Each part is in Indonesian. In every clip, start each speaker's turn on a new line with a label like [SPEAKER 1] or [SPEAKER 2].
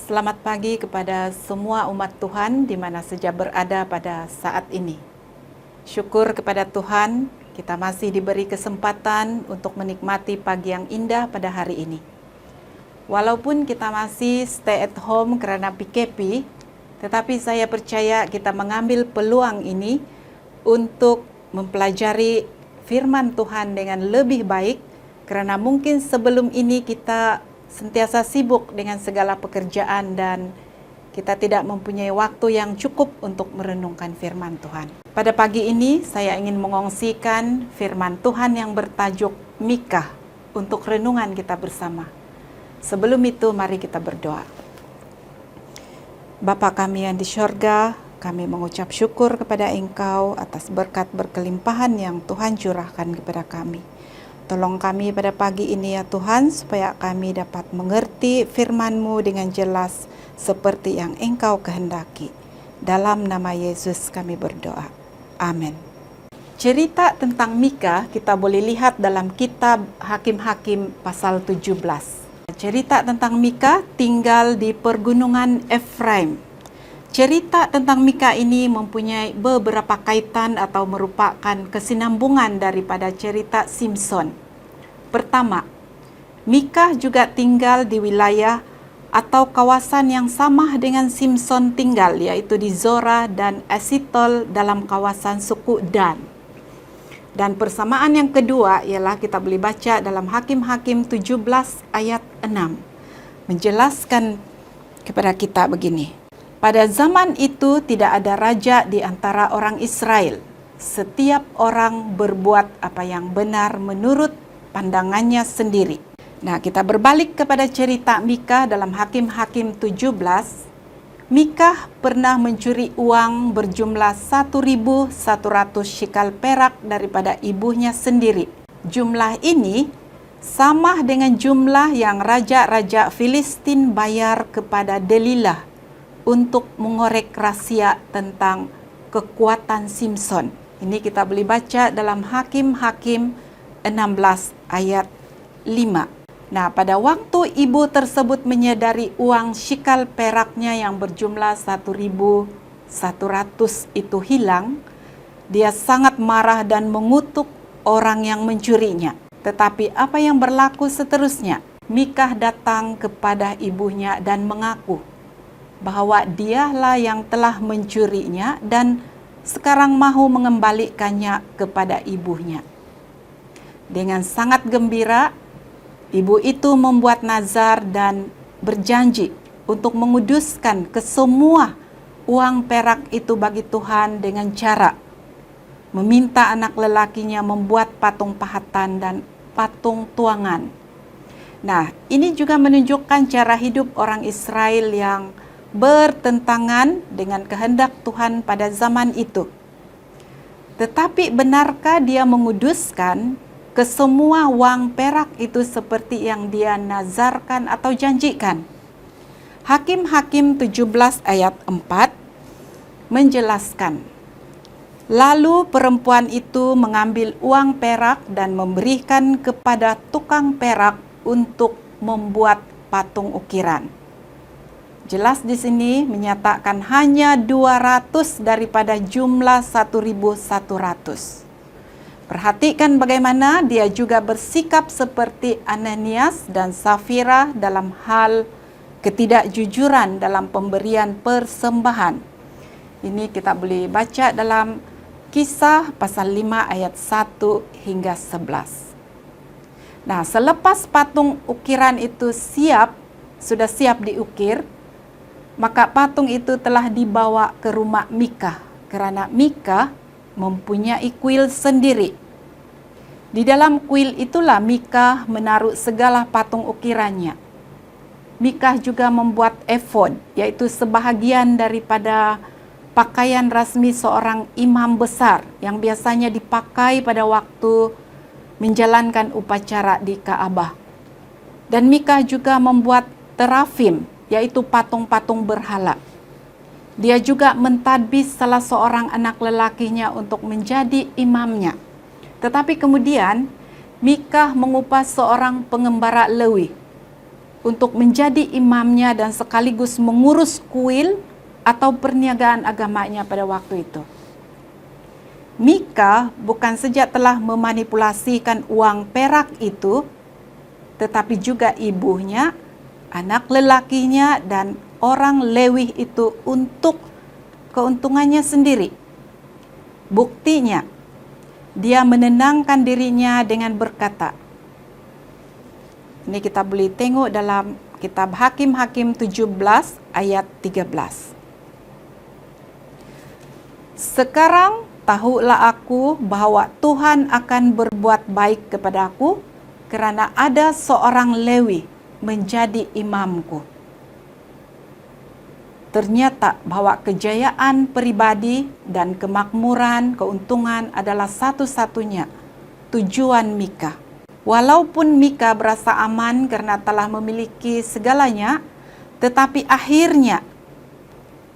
[SPEAKER 1] Selamat pagi kepada semua umat Tuhan di mana saja berada pada saat ini. Syukur kepada Tuhan, kita masih diberi kesempatan untuk menikmati pagi yang indah pada hari ini. Walaupun kita masih stay at home karena PKP, tetapi saya percaya kita mengambil peluang ini untuk mempelajari firman Tuhan dengan lebih baik, karena mungkin sebelum ini kita sentiasa sibuk dengan segala pekerjaan dan kita tidak mempunyai waktu yang cukup untuk merenungkan firman Tuhan. Pada pagi ini saya ingin mengongsikan firman Tuhan yang bertajuk Mika untuk renungan kita bersama. Sebelum itu mari kita berdoa. Bapa kami yang di syurga, kami mengucap syukur kepada Engkau atas berkat berkelimpahan yang Tuhan curahkan kepada kami. Tolong kami pada pagi ini ya Tuhan, supaya kami dapat mengerti firman-Mu dengan jelas seperti yang Engkau kehendaki. Dalam nama Yesus kami berdoa. Amin. Cerita tentang Mika kita boleh lihat dalam kitab Hakim-Hakim pasal 17. Cerita tentang Mika tinggal di pergunungan Efraim. Cerita tentang Mika ini mempunyai beberapa kaitan atau merupakan kesinambungan daripada cerita Simson. Pertama, Mika juga tinggal di wilayah atau kawasan yang sama dengan Simson tinggal, yaitu di Zora dan Esitol dalam kawasan suku Dan. Dan persamaan yang kedua ialah kita boleh baca dalam Hakim-Hakim 17 ayat 6. Menjelaskan kepada kita begini. Pada zaman itu tidak ada raja di antara orang Israel. Setiap orang berbuat apa yang benar menurut pandangannya sendiri. Nah, kita berbalik kepada cerita Mika dalam Hakim-Hakim 17. Mika pernah mencuri uang berjumlah 1.100 shikal perak daripada ibunya sendiri. Jumlah ini sama dengan jumlah yang raja-raja Filistin bayar kepada Delilah untuk mengorek rahasia tentang kekuatan Simson. Ini kita boleh baca dalam Hakim-Hakim 16 ayat 5. Nah, pada waktu ibu tersebut menyadari uang shikal peraknya yang berjumlah 1.100 itu hilang, dia sangat marah dan mengutuk orang yang mencurinya. Tetapi apa yang berlaku seterusnya? Mika datang kepada ibunya dan mengaku bahwa dialah yang telah mencurinya dan sekarang mahu mengembalikannya kepada ibunya. Dengan sangat gembira, ibu itu membuat nazar dan berjanji untuk menguduskan kesemua uang perak itu bagi Tuhan dengan cara meminta anak lelakinya membuat patung pahatan dan patung tuangan. Nah, ini juga menunjukkan cara hidup orang Israel yang bertentangan dengan kehendak Tuhan pada zaman itu. Tetapi benarkah dia menguduskan kesemua uang perak itu seperti yang dia nazarkan atau janjikan? Hakim-Hakim 17 ayat 4 menjelaskan, lalu perempuan itu mengambil uang perak dan memberikan kepada tukang perak untuk membuat patung ukiran. Jelas di sini menyatakan hanya 200 daripada jumlah 1.100. Perhatikan bagaimana dia juga bersikap seperti Ananias dan Safira dalam hal ketidakjujuran dalam pemberian persembahan. Ini kita boleh baca dalam Kisah pasal 5 ayat 1 hingga 11. Nah, selepas patung ukiran itu sudah siap diukir, maka patung itu telah dibawa ke rumah Mika, karena Mika mempunyai kuil sendiri. Di dalam kuil itulah Mika menaruh segala patung ukirannya. Mika juga membuat efod, yaitu sebahagian daripada pakaian rasmi seorang imam besar yang biasanya dipakai pada waktu menjalankan upacara di Ka'bah. Dan Mika juga membuat terafim, yaitu patung-patung berhala. Dia juga mentadbis salah seorang anak lelakinya untuk menjadi imamnya. Tetapi kemudian Mika mengupah seorang pengembara Lewi untuk menjadi imamnya dan sekaligus mengurus kuil atau perniagaan agamanya pada waktu itu. Mika bukan saja telah memanipulasikan uang perak itu, tetapi juga ibunya, anak lelakinya, dan orang Lewi itu untuk keuntungannya sendiri. Buktinya, dia menenangkan dirinya dengan berkata, ini kita boleh tengok dalam kitab Hakim-Hakim 17 ayat 13. Sekarang tahulah aku bahwa Tuhan akan berbuat baik kepada aku kerana ada seorang Lewi menjadi imamku. Ternyata bahwa kejayaan pribadi dan kemakmuran, keuntungan adalah satu-satunya tujuan Mika. Walaupun Mika berasa aman karena telah memiliki segalanya, tetapi akhirnya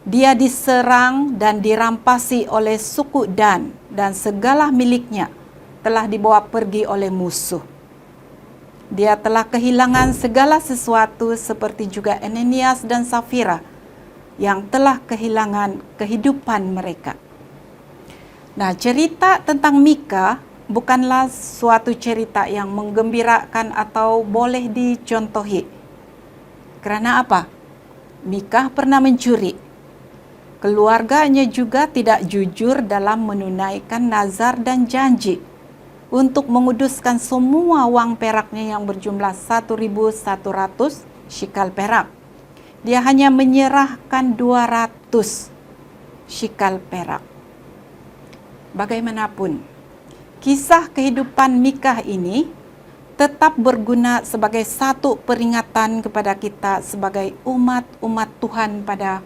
[SPEAKER 1] dia diserang dan dirampasi oleh suku Dan, dan segala miliknya telah dibawa pergi oleh musuh. Dia telah kehilangan segala sesuatu seperti juga Ananias dan Safira yang telah kehilangan kehidupan mereka. Nah, cerita tentang Mika bukanlah suatu cerita yang menggembirakan atau boleh dicontohi. Kerana apa? Mika pernah mencuri. Keluarganya juga tidak jujur dalam menunaikan nazar dan janji untuk menguduskan semua uang peraknya yang berjumlah 1.100 shikal perak. Dia hanya menyerahkan 200 shikal perak. Bagaimanapun, kisah kehidupan Mika ini tetap berguna sebagai satu peringatan kepada kita sebagai umat-umat Tuhan pada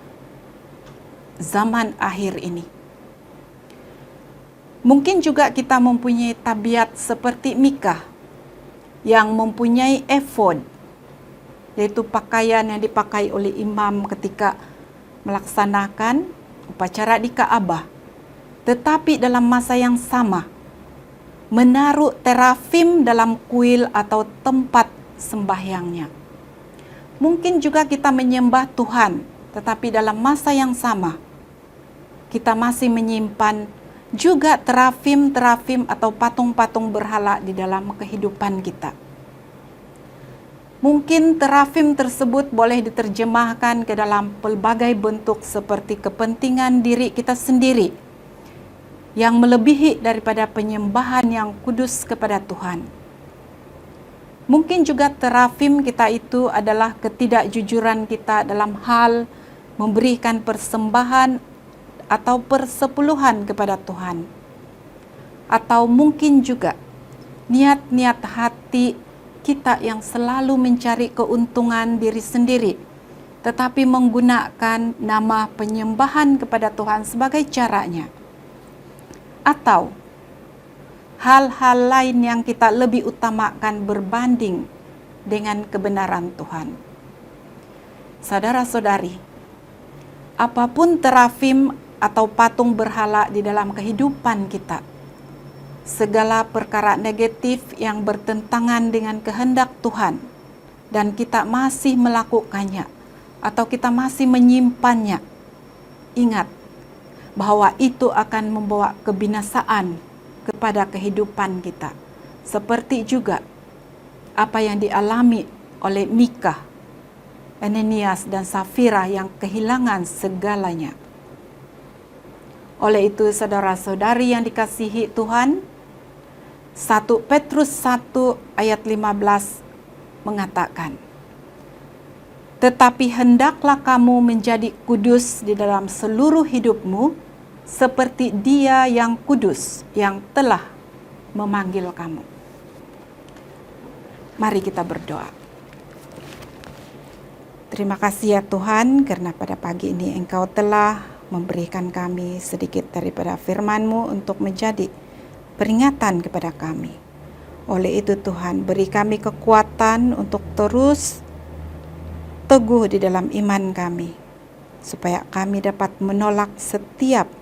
[SPEAKER 1] zaman akhir ini. Mungkin juga kita mempunyai tabiat seperti Mika yang mempunyai efod, yaitu pakaian yang dipakai oleh imam ketika melaksanakan upacara di Ka'bah. Tetapi dalam masa yang sama, menaruh terafim dalam kuil atau tempat sembahyangnya. Mungkin juga kita menyembah Tuhan, tetapi dalam masa yang sama, kita masih menyimpan juga terafim-terafim atau patung-patung berhala di dalam kehidupan kita. Mungkin terafim tersebut boleh diterjemahkan ke dalam pelbagai bentuk seperti kepentingan diri kita sendiri, yang melebihi daripada penyembahan yang kudus kepada Tuhan. Mungkin juga terafim kita itu adalah ketidakjujuran kita dalam hal memberikan persembahan atau persepuluhan kepada Tuhan. Atau mungkin juga niat-niat hati kita yang selalu mencari keuntungan diri sendiri, tetapi menggunakan nama penyembahan kepada Tuhan sebagai caranya. Atau hal-hal lain yang kita lebih utamakan berbanding dengan kebenaran Tuhan. Saudara-saudari, apapun terafim atau patung berhala di dalam kehidupan kita, segala perkara negatif yang bertentangan dengan kehendak Tuhan, dan kita masih melakukannya atau kita masih menyimpannya, ingat bahwa itu akan membawa kebinasaan kepada kehidupan kita. Seperti juga apa yang dialami oleh Mika, Ananias, dan Safira yang kehilangan segalanya. Oleh itu, saudara-saudari yang dikasihi Tuhan, 1 Petrus 1 ayat 15 mengatakan, "Tetapi hendaklah kamu menjadi kudus di dalam seluruh hidupmu, seperti Dia yang kudus yang telah memanggil kamu." Mari kita berdoa. Terima kasih ya Tuhan, karena pada pagi ini Engkau telah memberikan kami sedikit daripada firman-Mu untuk menjadi peringatan kepada kami. Oleh itu Tuhan, beri kami kekuatan untuk terus teguh di dalam iman kami, supaya kami dapat menolak setiap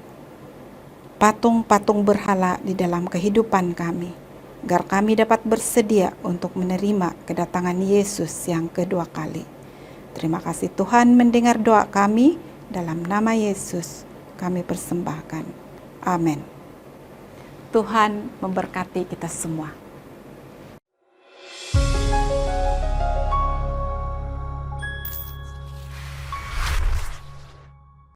[SPEAKER 1] patung-patung berhala di dalam kehidupan kami, agar kami dapat bersedia untuk menerima kedatangan Yesus yang kedua kali. Terima kasih Tuhan mendengar doa kami, dalam nama Yesus kami persembahkan. Amin. Tuhan memberkati kita semua.